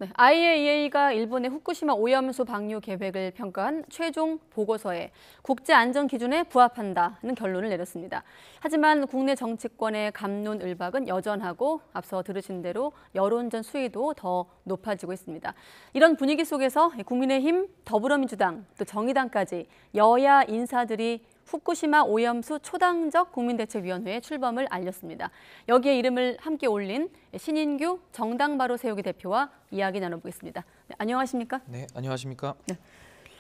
네, IAEA가 일본의 후쿠시마 오염수 방류 계획을 평가한 최종 보고서에 국제 안전 기준에 부합한다는 결론을 내렸습니다. 하지만 국내 정치권의 갑론을박은 여전하고 앞서 들으신 대로 여론전 수위도 더 높아지고 있습니다. 이런 분위기 속에서 국민의힘, 더불어민주당, 또 정의당까지 여야 인사들이 후쿠시마 오염수 초당적 국민대책위원회에 출범을 알렸습니다. 여기에 이름을 함께 올린 신인규 정당 바로 세우기 대표와 이야기 나눠보겠습니다. 네, 안녕하십니까? 네, 안녕하십니까? 네.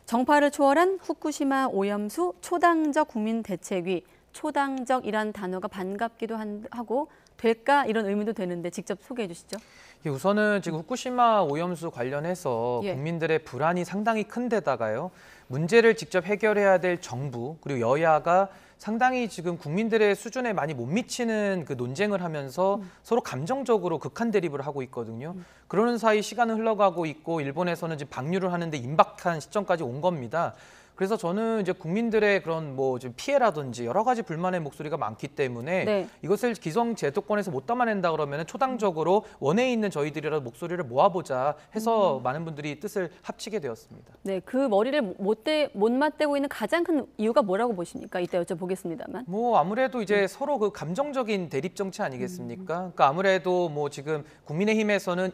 정파를 초월한 후쿠시마 오염수 초당적 국민대책위, 초당적이란 단어가 반갑기도 하고 될까 이런 의문도 되는데 직접 소개해 주시죠. 우선은 지금 후쿠시마 오염수 관련해서 국민들의 불안이 상당히 큰 데다가요. 문제를 직접 해결해야 될 정부 그리고 여야가 상당히 지금 국민들의 수준에 많이 못 미치는 그 논쟁을 하면서 서로 감정적으로 극한 대립을 하고 있거든요. 그러는 사이 시간은 흘러가고 있고 일본에서는 지금 방류를 하는데 임박한 시점까지 온 겁니다. 그래서 저는 이제 국민들의 그런 뭐 좀 피해라든지 여러 가지 불만의 목소리가 많기 때문에 이것을 기성 제도권에서 못 담아낸다 그러면 초당적으로 원외에 있는 저희들이라도 목소리를 모아보자 해서 많은 분들이 뜻을 합치게 되었습니다. 네, 그 머리를 못 맞대고 있는 가장 큰 이유가 뭐라고 보십니까? 이따 여쭤보겠습니다만. 뭐 아무래도 이제 서로 그 감정적인 대립 정치 아니겠습니까? 그러니까 아무래도 뭐 지금 국민의힘에서는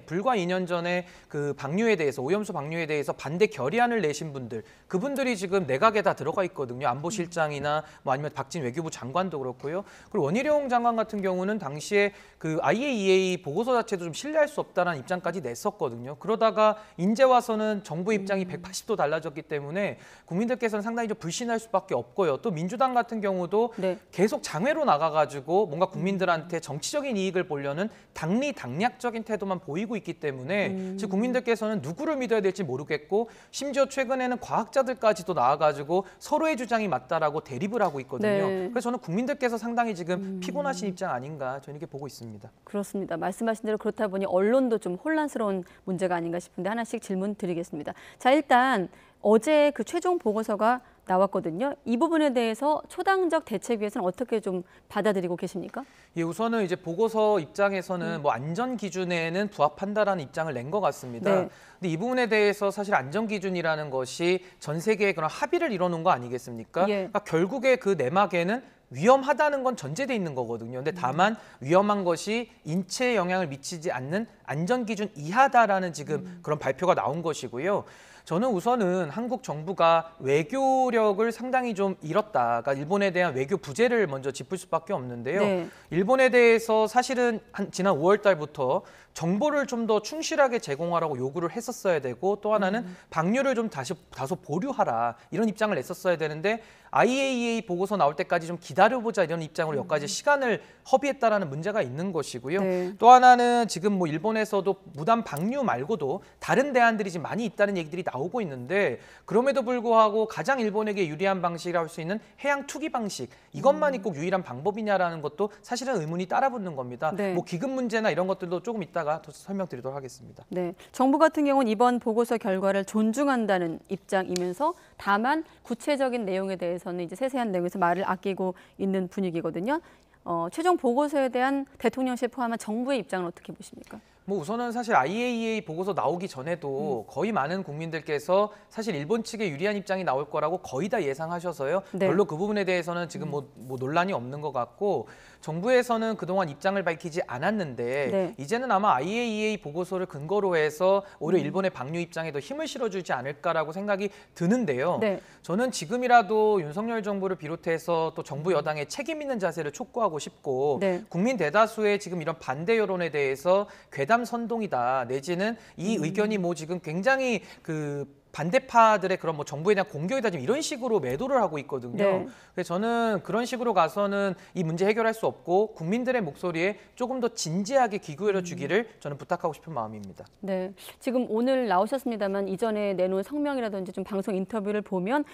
불과 2년 전에 그 방류에 대해서 오염수 방류에 대해서 반대 결의안을 내신 분들 그분들이 지금 내각에 다 들어가 있거든요. 안보실장이나 뭐 아니면 박진 외교부 장관도 그렇고요. 그리고 원희룡 장관 같은 경우는 당시에 그 IAEA 보고서 자체도 좀 신뢰할 수 없다는 입장까지 냈었거든요. 그러다가 이제 와서는 정부 입장이 180도 달라졌기 때문에 국민들께서는 상당히 좀 불신할 수밖에 없고요. 또 민주당 같은 경우도 계속 장외로 나가가지고 뭔가 국민들한테 정치적인 이익을 보려는 당리당략적인 태도만 보이고 있기 때문에 지금 국민들께서는 누구를 믿어야 될지 모르겠고 심지어 최근에는 과학자들까지도 나와가지고 서로의 주장이 맞다라고 대립을 하고 있거든요. 그래서 저는 국민들께서 상당히 지금 피곤하신 입장 아닌가 저는 이렇게 보고 있습니다. 그렇습니다. 말씀하신 대로 그렇다 보니 언론도 좀 혼란스러운 문제가 아닌가 싶은데 하나씩 질문 드리겠습니다. 자, 일단 어제 그 최종 보고서가 나왔거든요. 이 부분에 대해서 초당적 대책위에서는 어떻게 좀 받아들이고 계십니까? 예, 우선은 이제 보고서 입장에서는 뭐 안전 기준에는 부합한다라는 입장을 낸 것 같습니다. 근데 이 부분에 대해서 사실 안전 기준이라는 것이 전 세계의 그런 합의를 이뤄놓은 거 아니겠습니까? 그러니까 결국에 그 내막에는 위험하다는 건 전제돼 있는 거거든요. 근데 다만 위험한 것이 인체에 영향을 미치지 않는 안전 기준 이하다라는 지금 그런 발표가 나온 것이고요. 저는 우선은 한국 정부가 외교력을 상당히 좀 잃었다. 그러니까 일본에 대한 외교 부재를 먼저 짚을 수밖에 없는데요. 일본에 대해서 사실은 지난 5월 달부터 정보를 좀 더 충실하게 제공하라고 요구를 했었어야 되고 또 하나는 방류를 좀 다소 보류하라 이런 입장을 냈었어야 되는데 IAEA 보고서 나올 때까지 좀 기다려보자 이런 입장으로 몇 가지 시간을 허비했다라는 문제가 있는 것이고요. 또 하나는 지금 뭐 일본에서도 무단 방류 말고도 다른 대안들이 지금 많이 있다는 얘기들이 나오고 있는데 그럼에도 불구하고 가장 일본에게 유리한 방식이라고 할 수 있는 해양 투기 방식 이것만이 꼭 유일한 방법이냐라는 것도 사실은 의문이 따라붙는 겁니다. 뭐 기금 문제나 이런 것들도 조금 이따가 더 설명드리도록 하겠습니다. 네, 정부 같은 경우는 이번 보고서 결과를 존중한다는 입장이면서 다만 구체적인 내용에 대해서는 이제 세세한 내용에서 말을 아끼고 있는 분위기거든요. 최종 보고서에 대한 대통령실 포함한 정부의 입장은 어떻게 보십니까? 뭐 우선은 사실 IAEA 보고서 나오기 전에도 거의 많은 국민들께서 사실 일본 측에 유리한 입장이 나올 거라고 거의 다 예상하셔서요. 별로 그 부분에 대해서는 지금 뭐 논란이 없는 것 같고 정부에서는 그동안 입장을 밝히지 않았는데 이제는 아마 IAEA 보고서를 근거로 해서 오히려 일본의 방류 입장에 더 힘을 실어주지 않을까라고 생각이 드는데요. 저는 지금이라도 윤석열 정부를 비롯해서 또 정부 여당의 책임 있는 자세를 촉구하고 싶고 국민 대다수의 지금 이런 반대 여론에 대해서 괴담 선동이다 내지는 이 의견이 뭐 지금 굉장히 그 반대파들의 그런 뭐 정부에 대한 공격이다 지금 이런 식으로 매도를 하고 있거든요. 그래서 저는 그런 식으로 가서는 이 문제 해결할 수 없고 국민들의 목소리에 조금 더 진지하게 귀 기울여 주기를 저는 부탁하고 싶은 마음입니다. 네, 지금 오늘 나오셨습니다만 이전에 내놓은 성명이라든지 좀 방송 인터뷰를 보면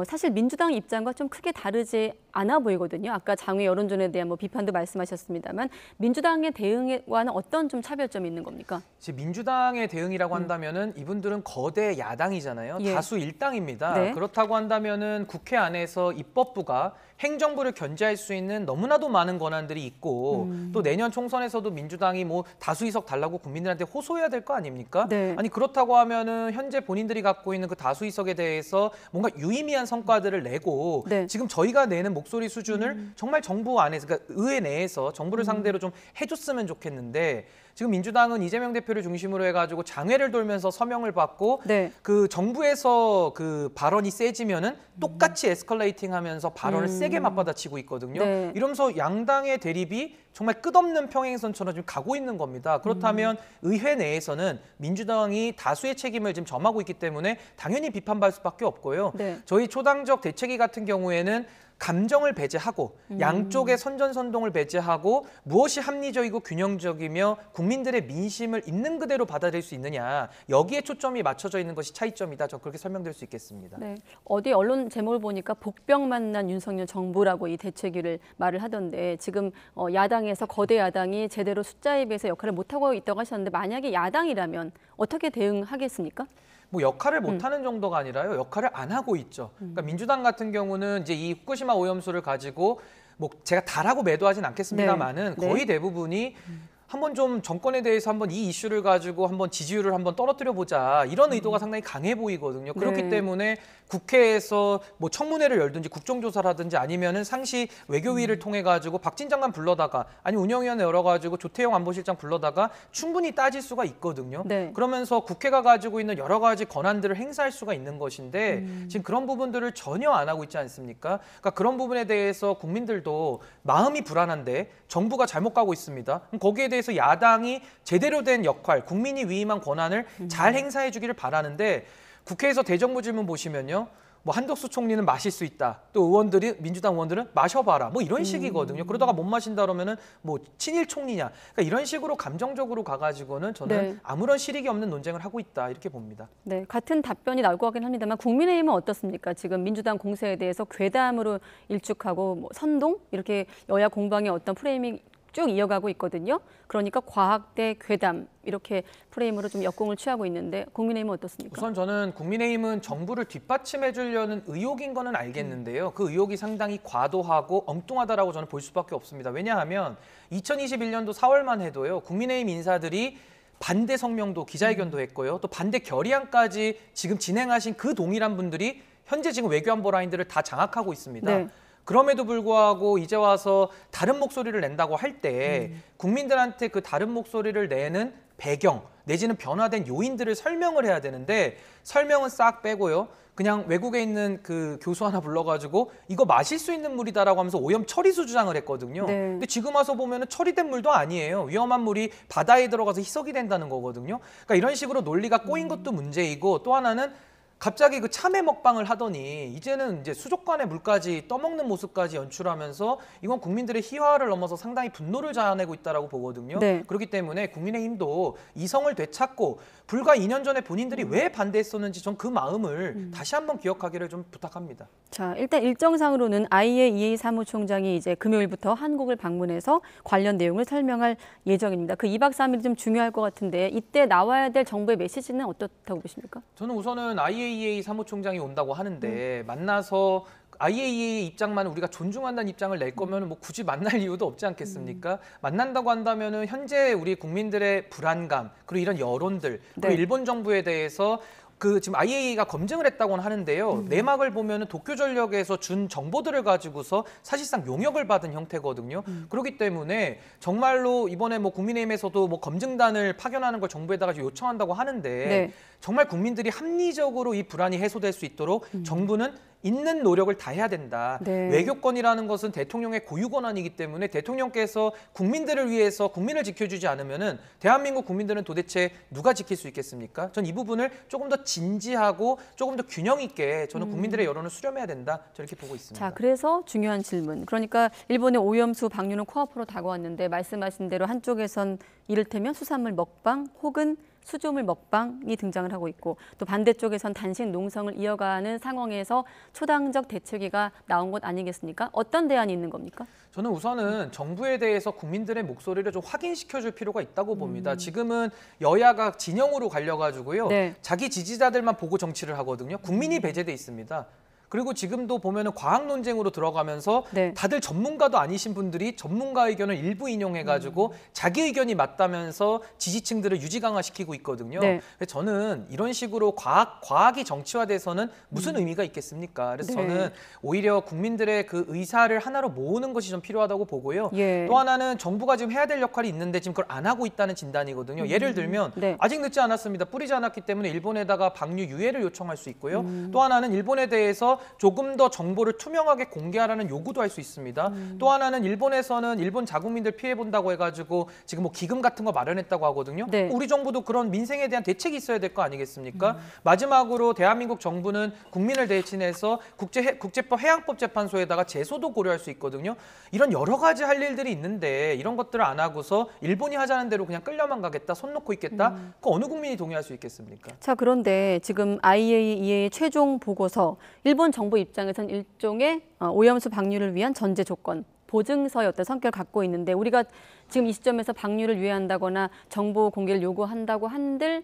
사실 민주당 입장과 좀 크게 다르지 않아 보이거든요. 아까 장외 여론전에 대한 뭐 비판도 말씀하셨습니다만 민주당의 대응과는 어떤 좀 차별점이 있는 겁니까? 민주당의 대응이라고 한다면은 이분들은 거대 야당이잖아요. 야당이잖아요. 예. 다수 일당입니다. 네. 그렇다고 한다면은 국회 안에서 입법부가 행정부를 견제할 수 있는 너무나도 많은 권한들이 있고 또 내년 총선에서도 민주당이 뭐 다수의석 달라고 국민들한테 호소해야 될 거 아닙니까? 네. 아니 그렇다고 하면은 현재 본인들이 갖고 있는 그 다수의석에 대해서 뭔가 유의미한 성과들을 내고 네. 지금 저희가 내는 목소리 수준을 정말 정부 안에서 그러니까 의회 내에서 정부를 상대로 좀 해줬으면 좋겠는데 지금 민주당은 이재명 대표를 중심으로 해가지고 장외를 돌면서 서명을 받고 네. 그 정부에서 그 발언이 세지면은 똑같이 에스컬레이팅하면서 발언을 세게 맞받아치고 있거든요. 네. 이러면서 양당의 대립이 정말 끝없는 평행선처럼 지금 가고 있는 겁니다. 그렇다면 의회 내에서는 민주당이 다수의 책임을 지금 점하고 있기 때문에 당연히 비판받을 수밖에 없고요. 네. 저희 초당적 대책위 같은 경우에는 감정을 배제하고 양쪽의 선전선동을 배제하고 무엇이 합리적이고 균형적이며 국민들의 민심을 있는 그대로 받아들일 수 있느냐 여기에 초점이 맞춰져 있는 것이 차이점이다. 저 그렇게 설명드릴 수 있겠습니다. 네. 어디 언론 제목을 보니까 복병 만난 윤석열 정부라고 이 대책위를 말을 하던데 지금 야당에서 거대 야당이 제대로 숫자에 비해서 역할을 못하고 있다고 하셨는데 만약에 야당이라면 어떻게 대응하겠습니까? 뭐 역할을 못하는 정도가 아니라요. 역할을 안 하고 있죠. 그러니까 민주당 같은 경우는 이제 이 후쿠시마 오염수를 가지고 뭐 제가 다라고 매도하진 않겠습니다만은 네. 거의 대부분이 한번 좀 정권에 대해서 한번 이 이슈를 가지고 한번 지지율을 한번 떨어뜨려 보자 이런 의도가 상당히 강해 보이거든요. 그렇기 네. 때문에 국회에서 뭐 청문회를 열든지 국정조사를 하든지 아니면은 상시 외교위를 통해 가지고 박진 장관 불러다가 아니 운영위원회 열어가지고 조태용 안보실장 불러다가 충분히 따질 수가 있거든요. 네. 그러면서 국회가 가지고 있는 여러 가지 권한들을 행사할 수가 있는 것인데 지금 그런 부분들을 전혀 안 하고 있지 않습니까? 그러니까 그런 부분에 대해서 국민들도 마음이 불안한데 정부가 잘못 가고 있습니다. 그럼 거기에 대해서 야당이 제대로 된 역할, 국민이 위임한 권한을 잘 행사해 주기를 바라는데 국회에서 대정부 질문 보시면요. 뭐 한덕수 총리는 마실 수 있다. 또 의원들이 민주당 의원들은 마셔봐라. 뭐 이런 식이거든요. 그러다가 못 마신다 그러면은 뭐 친일 총리냐. 그러니까 이런 식으로 감정적으로 가가지고는 저는 네. 아무런 실익이 없는 논쟁을 하고 있다 이렇게 봅니다. 네, 같은 답변이 나올 것 같긴 합니다만 국민의힘은 어떻습니까? 지금 민주당 공세에 대해서 괴담으로 일축하고 뭐 선동 이렇게 여야 공방의 어떤 프레임이 쭉 이어가고 있거든요. 그러니까 과학 대 괴담 이렇게 프레임으로 좀 역공을 취하고 있는데 국민의힘은 어떻습니까? 우선 저는 국민의힘은 정부를 뒷받침해 주려는 의혹인 거는 알겠는데요. 그 의혹이 상당히 과도하고 엉뚱하다라고 저는 볼 수밖에 없습니다. 왜냐하면 2021년도 4월만 해도요. 국민의힘 인사들이 반대 성명도 기자회견도 했고요. 또 반대 결의안까지 지금 진행하신 그 동일한 분들이 현재 지금 외교안보 라인들을 다 장악하고 있습니다. 네. 그럼에도 불구하고 이제 와서 다른 목소리를 낸다고 할 때 국민들한테 그 다른 목소리를 내는 배경 내지는 변화된 요인들을 설명을 해야 되는데 설명은 싹 빼고요. 그냥 외국에 있는 그 교수 하나 불러가지고 이거 마실 수 있는 물이다라고 하면서 오염 처리수 주장을 했거든요. 네. 근데 지금 와서 보면은 처리된 물도 아니에요. 위험한 물이 바다에 들어가서 희석이 된다는 거거든요. 그러니까 이런 식으로 논리가 꼬인 것도 문제이고 또 하나는 갑자기 그 참외 먹방을 하더니 이제는 이제 수족관의 물까지 떠먹는 모습까지 연출하면서 이건 국민들의 희화를 넘어서 상당히 분노를 자아내고 있다라고 보거든요. 네. 그렇기 때문에 국민의힘도 이성을 되찾고 불과 2년 전에 본인들이 왜 반대했었는지 전 그 마음을 다시 한번 기억하기를 좀 부탁합니다. 자, 일단 일정상으로는 IAEA 사무총장이 이제 금요일부터 한국을 방문해서 관련 내용을 설명할 예정입니다. 그 2박 3일이 좀 중요할 것 같은데 이때 나와야 될 정부의 메시지는 어떻다고 보십니까? 저는 우선은 IAEA 사무총장이 온다고 하는데 만나서 IAEA 입장만 우리가 존중한다는 입장을 낼 거면 뭐 굳이 만날 이유도 없지 않겠습니까? 만난다고 한다면은 현재 우리 국민들의 불안감 그리고 이런 여론들 그리고 네. 일본 정부에 대해서 그 지금 IAEA가 검증을 했다고는 하는데요. 내막을 보면은 도쿄전력에서 준 정보들을 가지고서 사실상 용역을 받은 형태거든요. 그렇기 때문에 정말로 이번에 뭐 국민의힘에서도 뭐 검증단을 파견하는 걸 정부에다가 요청한다고 하는데 네. 정말 국민들이 합리적으로 이 불안이 해소될 수 있도록 정부는 있는 노력을 다해야 된다. 네. 외교권이라는 것은 대통령의 고유 권한이기 때문에 대통령께서 국민들을 위해서 국민을 지켜주지 않으면은 대한민국 국민들은 도대체 누가 지킬 수 있겠습니까? 전 이 부분을 조금 더 진지하고 조금 더 균형 있게 저는 국민들의 여론을 수렴해야 된다. 저렇게 보고 있습니다. 자, 그래서 중요한 질문. 그러니까 일본의 오염수 방류는 코앞으로 다가왔는데 말씀하신 대로 한쪽에선 이를테면 수산물 먹방 혹은 수조물 먹방이 등장을 하고 있고 또 반대쪽에선 단식 농성을 이어가는 상황에서 초당적 대책위가 나온 것 아니겠습니까? 어떤 대안이 있는 겁니까? 저는 우선은 정부에 대해서 국민들의 목소리를 좀 확인시켜줄 필요가 있다고 봅니다. 지금은 여야가 진영으로 갈려가지고요. 네. 자기 지지자들만 보고 정치를 하거든요. 국민이 배제돼 있습니다. 그리고 지금도 보면은 과학 논쟁으로 들어가면서 네. 다들 전문가도 아니신 분들이 전문가 의견을 일부 인용해가지고 자기 의견이 맞다면서 지지층들을 유지 강화시키고 있거든요. 네. 그래서 저는 이런 식으로 과학이 정치화돼서는 무슨 의미가 있겠습니까? 그래서 네. 저는 오히려 국민들의 그 의사를 하나로 모으는 것이 좀 필요하다고 보고요. 예. 또 하나는 정부가 지금 해야 될 역할이 있는데 지금 그걸 안 하고 있다는 진단이거든요. 예를 들면 네. 아직 늦지 않았습니다. 뿌리지 않았기 때문에 일본에다가 방류 유예를 요청할 수 있고요. 또 하나는 일본에 대해서 조금 더 정보를 투명하게 공개하라는 요구도 할 수 있습니다. 또 하나는 일본에서는 일본 자국민들 피해 본다고 해가지고 지금 뭐 기금 같은 거 마련했다고 하거든요. 네. 우리 정부도 그런 민생에 대한 대책이 있어야 될 거 아니겠습니까? 마지막으로 대한민국 정부는 국민을 대신해서 국제법 해양법 재판소에다가 제소도 고려할 수 있거든요. 이런 여러 가지 할 일들이 있는데 이런 것들을 안 하고서 일본이 하자는 대로 그냥 끌려만 가겠다, 손 놓고 있겠다. 그 어느 국민이 동의할 수 있겠습니까? 자, 그런데 지금 IAEA의 최종 보고서 일본 정부 입장에서는 일종의 오염수 방류를 위한 전제 조건, 보증서의 어떤 성격을 갖고 있는데 우리가 지금 이 시점에서 방류를 유예한다거나 정보 공개를 요구한다고 한들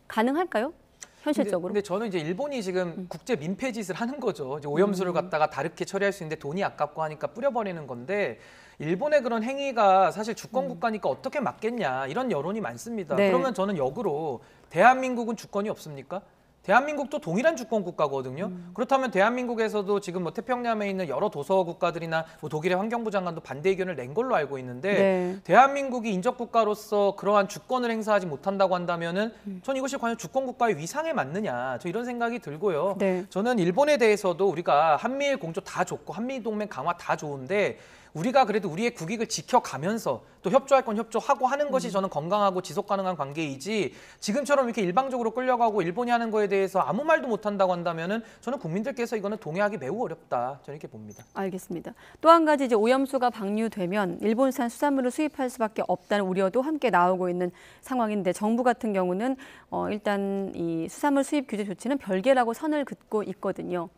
가능할까요? 현실적으로? 근데 저는 이제 일본이 지금 국제 민폐 짓을 하는 거죠. 이제 오염수를 갖다가 다르게 처리할 수 있는데 돈이 아깝고 하니까 뿌려버리는 건데 일본의 그런 행위가 사실 주권 국가니까 어떻게 막겠냐 이런 여론이 많습니다. 네. 그러면 저는 역으로 대한민국은 주권이 없습니까? 대한민국도 동일한 주권 국가거든요. 그렇다면 대한민국에서도 지금 뭐 태평양에 있는 여러 도서 국가들이나 뭐 독일의 환경부 장관도 반대 의견을 낸 걸로 알고 있는데 네. 대한민국이 인접 국가로서 그러한 주권을 행사하지 못한다고 한다면은 전 이것이 과연 주권 국가의 위상에 맞느냐 저 이런 생각이 들고요. 네. 저는 일본에 대해서도 우리가 한미일 공조 다 좋고 한미 동맹 강화 다 좋은데 우리가 그래도 우리의 국익을 지켜가면서 또 협조할 건 협조하고 하는 것이 저는 건강하고 지속 가능한 관계이지 지금처럼 이렇게 일방적으로 끌려가고 일본이 하는 거에 대해서 아무 말도 못한다고 한다면은 저는 국민들께서 이거는 동의하기 매우 어렵다 저는 이렇게 봅니다. 알겠습니다. 또 한 가지 이제 오염수가 방류되면 일본산 수산물을 수입할 수밖에 없다는 우려도 함께 나오고 있는 상황인데 정부 같은 경우는 일단 이 수산물 수입 규제 조치는 별개라고 선을 긋고 있거든요.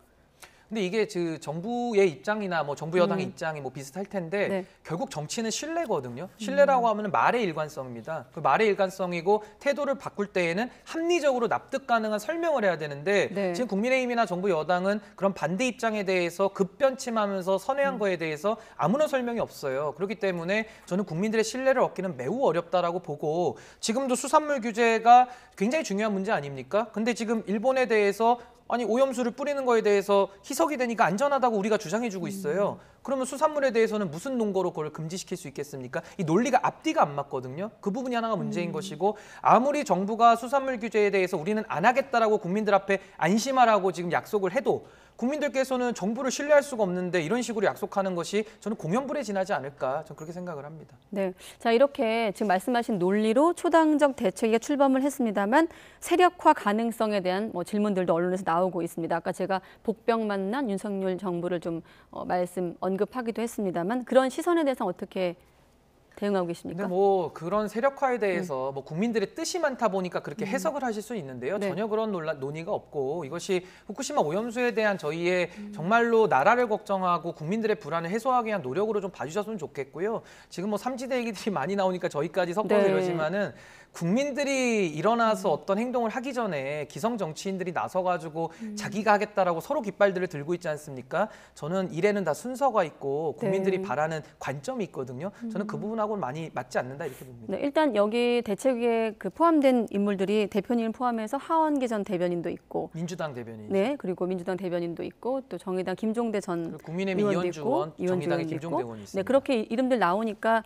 근데 이게 그 정부의 입장이나 뭐 정부 여당의 입장이 뭐 비슷할 텐데 네. 결국 정치는 신뢰거든요. 신뢰라고 하면 말의 일관성입니다. 그 말의 일관성이고 태도를 바꿀 때에는 합리적으로 납득 가능한 설명을 해야 되는데 네. 지금 국민의힘이나 정부 여당은 그런 반대 입장에 대해서 급변침하면서 선회한 거에 대해서 아무런 설명이 없어요. 그렇기 때문에 저는 국민들의 신뢰를 얻기는 매우 어렵다라고 보고 지금도 수산물 규제가 굉장히 중요한 문제 아닙니까? 근데 지금 일본에 대해서 아니 오염수를 뿌리는 거에 대해서 희석이 되니까 안전하다고 우리가 주장해주고 있어요. 그러면 수산물에 대해서는 무슨 논거로 그걸 금지시킬 수 있겠습니까? 이 논리가 앞뒤가 안 맞거든요. 그 부분이 하나가 문제인 것이고 아무리 정부가 수산물 규제에 대해서 우리는 안 하겠다라고 국민들 앞에 안심하라고 지금 약속을 해도 국민들께서는 정부를 신뢰할 수가 없는데 이런 식으로 약속하는 것이 저는 공연불에 지나지 않을까 저는 그렇게 생각을 합니다. 네, 자 이렇게 지금 말씀하신 논리로 초당적 대책위가 출범을 했습니다만 세력화 가능성에 대한 뭐 질문들도 언론에서 나오고 있습니다. 아까 제가 복병 만난 윤석열 정부를 좀 언급하기도 했습니다만 그런 시선에 대해서 어떻게 대응하고 계십니까? 근데 뭐 그런 세력화에 대해서 뭐 국민들의 뜻이 많다 보니까 그렇게 해석을 하실 수 있는데요. 네. 전혀 그런 논의가 없고 이것이 후쿠시마 오염수에 대한 저희의 정말로 나라를 걱정하고 국민들의 불안을 해소하기 위한 노력으로 좀 봐주셨으면 좋겠고요. 지금 뭐 삼지대 얘기들이 많이 나오니까 저희까지 섞어서 네. 이러지만은 국민들이 일어나서 어떤 행동을 하기 전에 기성 정치인들이 나서가지고 자기가 하겠다라고 서로 깃발들을 들고 있지 않습니까? 저는 일에는 다 순서가 있고 국민들이 네. 바라는 관점이 있거든요. 저는 그 부분하고는 많이 맞지 않는다 이렇게 봅니다. 네, 일단 여기 대책위에 포함된 인물들이 대표님을 포함해서 하원기 전 대변인도 있고, 민주당 대변인, 네, 그리고 민주당 대변인도 있고, 또 정의당 김종대 전 그리고 국민의힘 의원도 이현주 있고, 의원, 정의당의 의원도 김종대 있고. 의원이 있습니다. 네, 그렇게 이름들 나오니까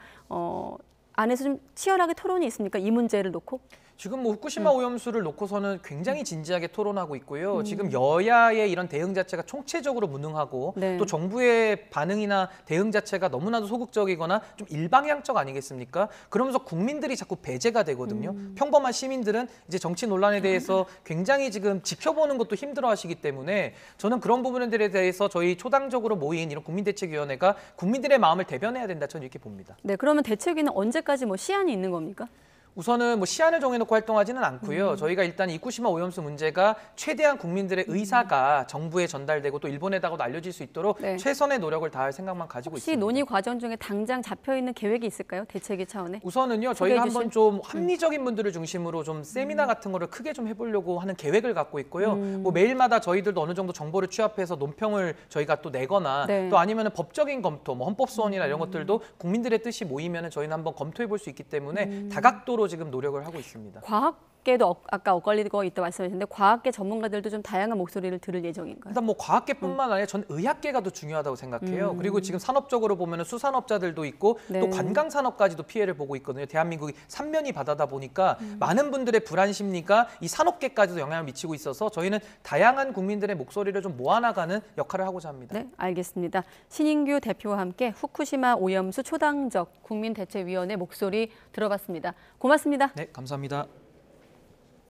안에서 좀 치열하게 토론이 있습니까? 이 문제를 놓고? 지금 뭐 후쿠시마 오염수를 놓고서는 굉장히 진지하게 토론하고 있고요. 지금 여야의 이런 대응 자체가 총체적으로 무능하고 네. 또 정부의 반응이나 대응 자체가 너무나도 소극적이거나 좀 일방향적 아니겠습니까? 그러면서 국민들이 자꾸 배제가 되거든요. 평범한 시민들은 이제 정치 논란에 대해서 굉장히 지금 지켜보는 것도 힘들어하시기 때문에 저는 그런 부분들에 대해서 저희 초당적으로 모인 이런 국민대책위원회가 국민들의 마음을 대변해야 된다 저는 이렇게 봅니다. 네, 그러면 대책위는 언제까지 뭐 시한이 있는 겁니까? 우선은 뭐 시한을 정해놓고 활동하지는 않고요. 저희가 일단 이 후쿠시마 오염수 문제가 최대한 국민들의 의사가 정부에 전달되고 또 일본에다가도 알려질 수 있도록 네. 최선의 노력을 다할 생각만 가지고 혹시 있습니다. 논의 과정 중에 당장 잡혀 있는 계획이 있을까요? 대책위 차원에? 우선은요, 소개해 저희가 한번 주실? 좀 합리적인 분들을 중심으로 좀 세미나 같은 거를 크게 좀 해보려고 하는 계획을 갖고 있고요. 뭐 매일마다 저희들도 어느 정도 정보를 취합해서 논평을 저희가 또 내거나 네. 또 아니면 법적인 검토, 뭐 헌법 소원이나 이런 것들도 국민들의 뜻이 모이면 저희는 한번 검토해 볼 수 있기 때문에 다각도로 지금 노력을 하고 있습니다. 과학계도 아까 엇갈리고 있다 말씀하셨는데 과학계 전문가들도 좀 다양한 목소리를 들을 예정인가요? 일단 뭐 과학계뿐만 아니라 전 의학계가 더 중요하다고 생각해요. 그리고 지금 산업적으로 보면은 수산업자들도 있고 네. 또 관광 산업까지도 피해를 보고 있거든요. 대한민국이 삼면이 바다다 보니까 많은 분들의 불안 심리가 이 산업계까지도 영향을 미치고 있어서 저희는 다양한 국민들의 목소리를 좀 모아나가는 역할을 하고자 합니다. 네, 알겠습니다. 신인규 대표와 함께 후쿠시마 오염수 초당적 국민대책위원회 목소리 들어봤습니다. 고맙습니다. 네, 감사합니다.